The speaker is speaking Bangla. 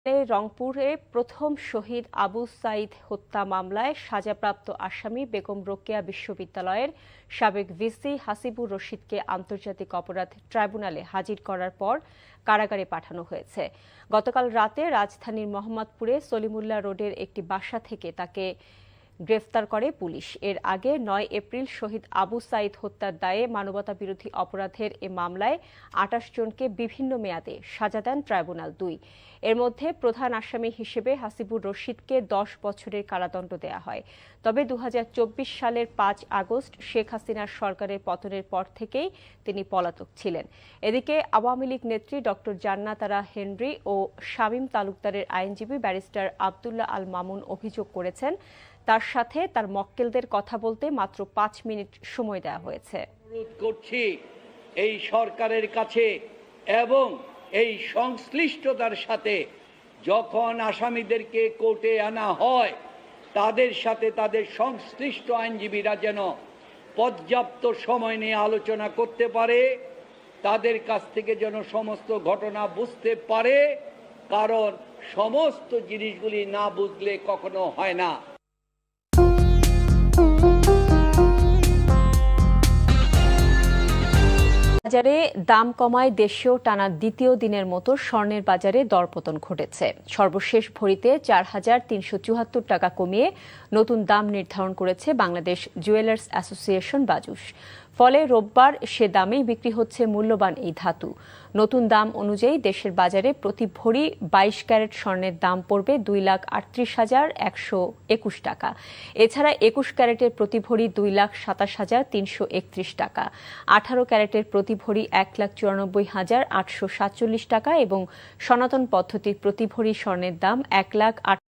রংপুরে প্রথম শহীদ আবু সাঈদ হত্যা মামলায় সাজাপ্রাপ্ত আসামি বেগম রোকেয়া বিশ্ববিদ্যালয়ের সাবেক ভিসি হাসিবুর রশিদকে আন্তর্জাতিক অপরাধ ট্রাইব্যুনালে হাজির করার পর কারাগারে পাঠানো হয়েছে। গতকাল রাতে রাজধানীর মোহাম্মদপুরে সলিমুল্লাহ রোডের একটি বাসা থেকে তাকে গ্রেফতার করে পুলিশ। এর আগে ৯ এপ্রিল শহীদ আবু সাঈদ হত্যার দায়ে মানবতাবিরোধী অপরাধের এ মামলায় ২৮ জনকে বিভিন্ন মেয়াদে সাজা দেন ট্রাইব্যুনাল ২। এর মধ্যে প্রধান আসামি হিসেবে হাসিবুর রশিদকে ১০ বছরের কারাদণ্ড দেয়া হয়। তবে ২০২৪ সালের ৫ আগস্ট শেখ হাসিনার সরকারের পতনের পর থেকেই তিনি পলাতক ছিলেন। এদিকে আওয়ামী লীগ নেত্রী ডক্টর জান্নাত আরা হেনরি ও শামীম তালুকদারের আইনজীবী ব্যারিস্টার আব্দুল্লাহ আল মামুন অভিযোগ করেছেন, তার সাথে তার মক্কেলদের কথা বলতে মাত্র ৫ মিনিট সময় দেওয়া হয়েছে। অনুরোধ করছি এই সরকারের কাছে এবং এই সংশ্লিষ্টতার সাথে যখন আসামিদেরকে কোর্টে আনা হয় তাদের সাথে তাদের সংশ্লিষ্ট আইনজীবীরা যেন পর্যাপ্ত সময় নিয়ে আলোচনা করতে পারে, তাদের কাছ থেকে যেন সমস্ত ঘটনা বুঝতে পারে, কারণ সমস্ত জিনিসগুলি না বুঝলে কখনো হয় না। বাজারে দাম কমায় দেশেও টানা দ্বিতীয় দিনের মতো স্বর্ণের বাজারে দরপতন ঘটেছে। সর্বশেষ ভরিতে ৪,৩৭৪ টাকা কমিয়ে নতুন দাম নির্ধারণ করেছে বাংলাদেশ জুয়েলার্স অ্যাসোসিয়েশন বাজুস। ফলে রোববার সে দামেই বিক্রি হচ্ছে মূল্যবান এই ধাতু। নতুন দাম অনুযায়ী দেশের বাজারে প্রতি ভরি ২২ ক্যারেট স্বর্ণের দাম পড়বে ২,৩৮,১২১ টাকা। এছাড়া ২১ ক্যারেটের প্রতি ভরি ২,২৭,৩৩১ টাকা, ১৮ ক্যারেটের প্রতি ভরি ১,৯৪,৮৪৭ টাকা এবং সনাতন পদ্ধতির প্রতি ভরি স্বর্ণের দাম ১,০৮,০০০